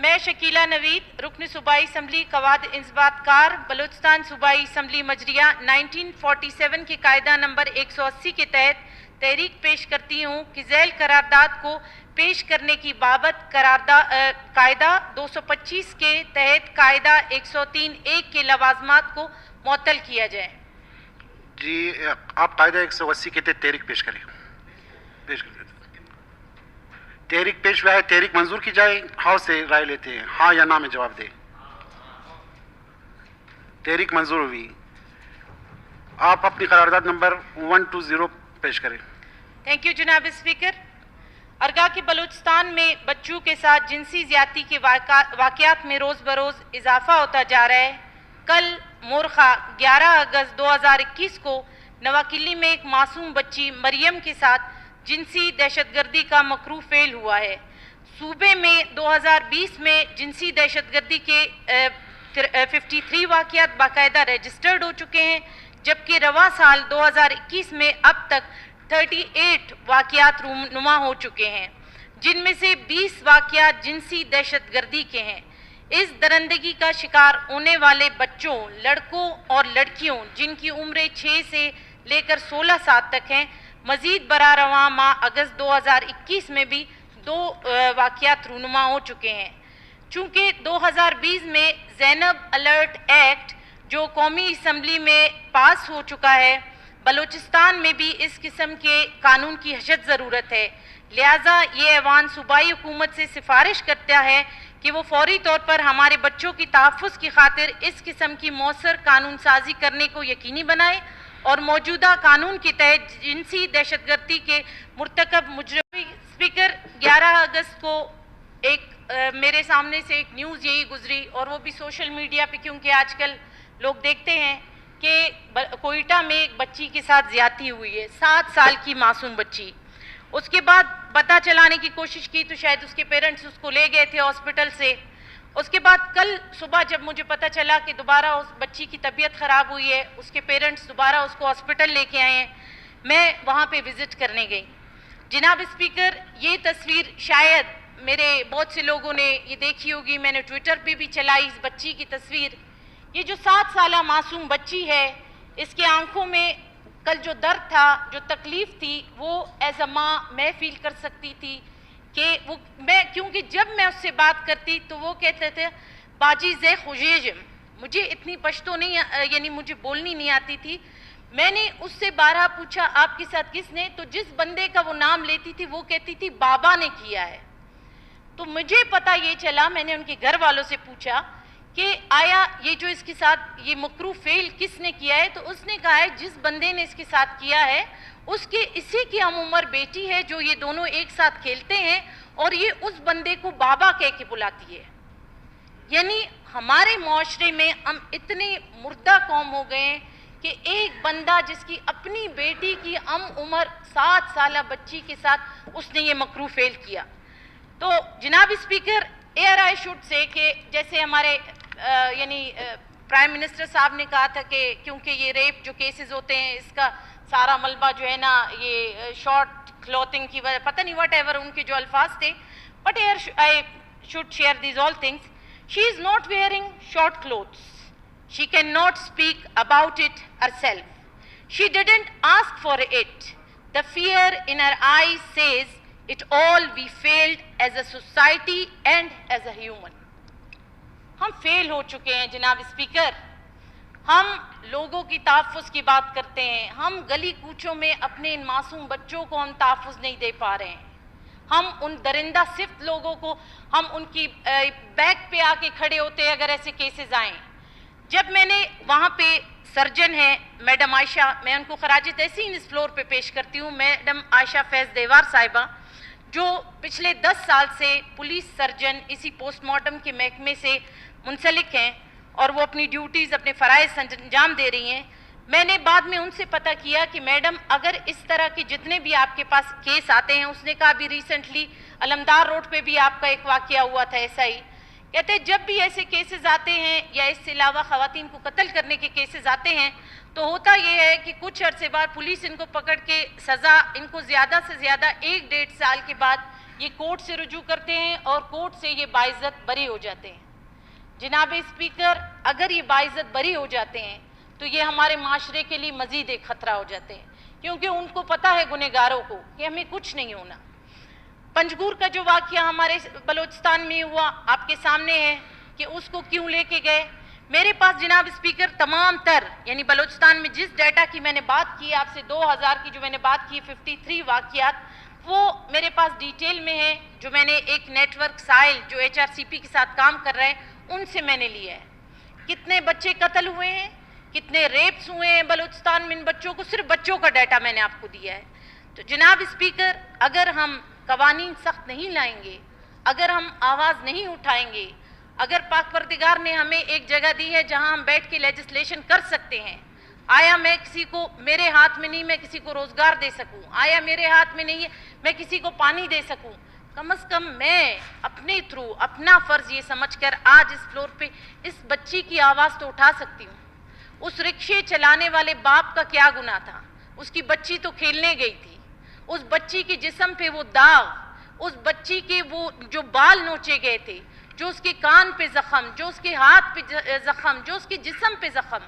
میں شکیلہ نوید رکن صوبائی اسمبلی قواعد انضباط کار بلوچستان صوبائی اسمبلی مجریہ 1947 کے قاعدہ نمبر 180 کے تحت تحریک پیش کرتی ہوں کہ ذیل قرارداد کو پیش کرنے کی بابت قاعدہ 225 کے تحت قاعدہ 103(1) کے لوازمات کو معطل کیا جائے۔ جی آپ قاعدہ 180 کے تحت تحریک پیش کریں۔ تحریک پیش ہوا ہے، تحریک منظور کی جائے، ہاؤس سے رائے لیتے ہیں، ہاں یا نہ میں جواب دیں۔ تحریک منظور ہوئی۔ آپ اپنی قرارداد نمبر 120 پیش کریں۔ تھینک یو جناب اسپیکر۔ ارگا کے بلوچستان میں بچوں کے ساتھ جنسی زیادتی کے واقعات میں روز بروز اضافہ ہوتا جا رہا ہے۔ کل مورخہ 11 اگست 2021 کو نواکلی میں ایک معصوم بچی مریم کے ساتھ جنسی دہشت گردی کا مکروہ فعل ہوا ہے۔ صوبے میں 2020 میں جنسی دہشت گردی کے 53 واقعات باقاعدہ رجسٹرڈ ہو چکے ہیں، جبکہ رواں سال 2021 میں اب تک 38 واقعات رونما ہو چکے ہیں، جن میں سے 20 واقعات جنسی دہشت گردی کے ہیں۔ اس درندگی کا شکار ہونے والے بچوں، لڑکوں اور لڑکیوں جن کی عمریں 6 سے لے کر 16 سال تک ہیں، مزید برآں رواں ماہ اگست 2021 میں بھی 2 واقعات رونما ہو چکے ہیں۔ چونکہ 2020 میں زینب الرٹ ایکٹ جو قومی اسمبلی میں پاس ہو چکا ہے، بلوچستان میں بھی اس قسم کے قانون کی حشد ضرورت ہے، لہٰذا یہ ایوان صوبائی حکومت سے سفارش کرتا ہے کہ وہ فوری طور پر ہمارے بچوں کی تحفظ کی خاطر اس قسم کی مؤثر قانون سازی کرنے کو یقینی بنائے اور موجودہ قانون کے تحت جنسی دہشت گردی کے مرتکب مجرمین۔ اسپیکر، 11 اگست کو میرے سامنے سے ایک نیوز یہی گزری، اور وہ بھی سوشل میڈیا پہ، کیونکہ آج کل لوگ دیکھتے ہیں کہ کوئٹہ میں ایک بچی کے ساتھ زیادتی ہوئی ہے، 7 سال کی معصوم بچی۔ اس کے بعد پتہ چلانے کی کوشش کی تو شاید اس کے پیرنٹس اس کو لے گئے تھے ہاسپٹل سے۔ اس کے بعد کل صبح جب مجھے پتہ چلا کہ دوبارہ اس بچی کی طبیعت خراب ہوئی ہے، اس کے پیرنٹس دوبارہ اس کو ہاسپٹل لے کے آئے ہیں، میں وہاں پہ وزٹ کرنے گئی۔ جناب اسپیکر، یہ تصویر شاید میرے بہت سے لوگوں نے یہ دیکھی ہوگی، میں نے ٹویٹر پہ بھی چلائی اس بچی کی تصویر۔ یہ جو 7 سالہ معصوم بچی ہے، اس کے آنکھوں میں کل جو درد تھا، جو تکلیف تھی، وہ ایز اے ماں میں فیل کر سکتی تھی کہ کیونکہ جب میں اس سے بات کرتی تو وہ کہتے تھے باجی زے خوشیجم، مجھے اتنی پشتو نہیں، یعنی مجھے بولنی نہیں آتی تھی۔ میں نے اس سے بارہا پوچھا آپ کے ساتھ کس نے، تو جس بندے کا وہ نام لیتی تھی وہ کہتی تھی بابا نے کیا ہے۔ تو مجھے پتہ یہ چلا، میں نے ان کے گھر والوں سے پوچھا کہ آیا یہ جو اس کے ساتھ یہ مکروہ فعل کس نے کیا ہے، تو اس نے کہا ہے جس بندے نے اس کے ساتھ کیا ہے اس کے اسی کی ہم عمر بیٹی ہے، جو یہ دونوں ایک ساتھ کھیلتے ہیں، اور یہ اس بندے کو بابا کہہ کے بلاتی ہے۔ یعنی ہمارے معاشرے میں ہم اتنے مردہ قوم ہو گئے ہیں کہ ایک بندہ جس کی اپنی بیٹی کی ہم عمر 7 سالہ بچی کے ساتھ اس نے یہ مکروہ فعل کیا۔ تو جناب speaker, year I should say کہ جیسے ہمارے یعنی پرائم منسٹر صاحب نے کہا تھا کہ کیونکہ یہ ریپ جو کیسز ہوتے ہیں اس کا سارا ملبہ جو ہے نا یہ شارٹ کلوتھنگ کی وجہ، پتہ نہیں واٹ ایور ان کے جو الفاظ تھے، but I should share these all things. She is not wearing short clothes, she cannot speak about it herself, she didn't ask for it, the fear in her eyes says it all we failed as a society and as a human۔ ہم فیل ہو چکے ہیں جناب speaker, ہم لوگوں کی تحفظ کی بات کرتے ہیں، ہم گلی کوچوں میں اپنے ان معصوم بچوں کو ہم تحفظ نہیں دے پا رہے ہیں، ہم ان درندہ صفت لوگوں کو ہم ان کی بیک پہ آ کے کھڑے ہوتے ہیں اگر ایسے کیسز آئیں۔ جب میں نے وہاں پہ سرجن ہیں میڈم عائشہ، میں ان کو خراج تحسین اس فلور پہ پیش کرتی ہوں، میڈم عائشہ فیض دیوار صاحبہ، جو پچھلے 10 سال سے پولیس سرجن اسی پوسٹ مارٹم کے محکمے سے منسلک ہیں اور وہ اپنی ڈیوٹیز اپنے فرائض انجام دے رہی ہیں۔ میں نے بعد میں ان سے پتہ کیا کہ میڈم اگر اس طرح کے جتنے بھی آپ کے پاس کیس آتے ہیں، اس نے کہا بھی ریسنٹلی علمدار روڈ پہ بھی آپ کا ایک واقعہ ہوا تھا ایسا ہی، کہتے ہیں جب بھی ایسے کیسز آتے ہیں یا اس سے علاوہ خواتین کو قتل کرنے کے کیسز آتے ہیں تو ہوتا یہ ہے کہ کچھ عرصے بعد پولیس ان کو پکڑ کے سزا ان کو زیادہ سے زیادہ 1-1.5 سال کے بعد یہ کورٹ سے رجوع کرتے ہیں اور کورٹ سے یہ باعزت بری ہو جاتے ہیں۔ جناب اسپیکر، اگر یہ باعزت بری ہو جاتے ہیں تو یہ ہمارے معاشرے کے لیے مزید ایک خطرہ ہو جاتے ہیں، کیونکہ ان کو پتہ ہے گنہگاروں کو کہ ہمیں کچھ نہیں ہونا۔ پنجگور کا جو واقعہ ہمارے بلوچستان میں ہوا آپ کے سامنے ہے کہ اس کو کیوں لے کے گئے۔ میرے پاس جناب اسپیکر تمام تر یعنی بلوچستان میں جس ڈیٹا کی میں نے بات کی آپ سے 2000 کی جو میں نے بات کی 53 واقعات وہ میرے پاس ڈیٹیل میں ہے، جو میں نے ایک نیٹ ورک سائل جو HRCP کے ساتھ کام کر رہے ہیں ان سے میں نے لیا ہے۔ کتنے بچے قتل ہوئے ہیں، کتنے ریپس ہوئے ہیں بلوچستان میں ان بچوں کو، صرف بچوں کا ڈیٹا میں نے آپ کو دیا ہے۔ تو جناب اسپیکر، اگر ہم قوانین سخت نہیں لائیں گے، اگر ہم آواز نہیں اٹھائیں گے، اگر پاک پروردگار نے ہمیں ایک جگہ دی ہے جہاں ہم بیٹھ کے لیجسلیشن کر سکتے ہیں، آیا میں کسی کو، میرے ہاتھ میں نہیں میں کسی کو روزگار دے سکوں، آیا میرے ہاتھ میں نہیں ہے میں کسی کو پانی دے سکوں، کم از کم میں اپنے تھرو اپنا فرض یہ سمجھ کر آج اس فلور پہ اس بچی کی آواز تو اٹھا سکتی ہوں۔ اس رکشے چلانے والے باپ کا کیا گناہ تھا؟ اس کی بچی تو کھیلنے گئی تھی، اس بچی کے جسم پہ وہ داغ، اس بچی کے وہ جو بال نوچے گئے تھے، جو اس کے کان پہ زخم، جو اس کے ہاتھ پہ زخم، جو اس کے جسم پہ زخم،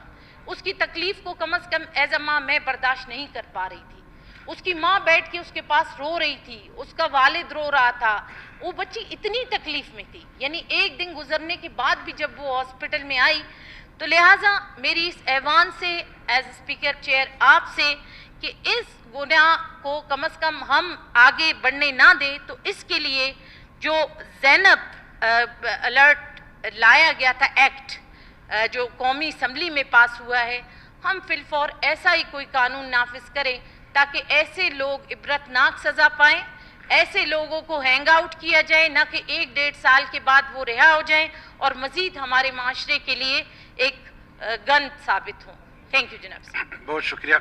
اس کی تکلیف کو کم از کم ایز اے ماں میں برداشت نہیں کر پا رہی تھی۔ اس کی ماں بیٹھ کے اس کے پاس رو رہی تھی، اس کا والد رو رہا تھا، وہ بچی اتنی تکلیف میں تھی، یعنی ایک دن گزرنے کے بعد بھی جب وہ ہاسپٹل میں آئی تو لہٰذا میری اس ایوان سے ایز اسپیکر چیئر آپ سے کہ اس گناہ کو کم از کم ہم آگے بڑھنے نہ دیں، تو اس کے لیے جو زینب الرٹ لایا گیا تھا ایکٹ جو قومی اسمبلی میں پاس ہوا ہے، ہم فی الفور ایسا ہی کوئی قانون نافذ کریں تاکہ ایسے لوگ عبرتناک سزا پائیں، ایسے لوگوں کو ہینگ آؤٹ کیا جائے، نہ کہ 1-1.5 سال کے بعد وہ رہا ہو جائیں اور مزید ہمارے معاشرے کے لیے ایک گند ثابت ہوں۔ تھینک یو جناب صاحب۔ بہت شکریہ۔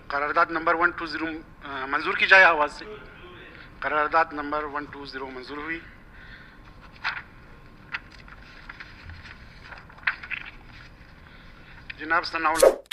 قرارداد نمبر 120 منظور کی جائے آواز سے۔ قرارداد نمبر 120 منظور ہوئی۔ جناب ثناء اللہ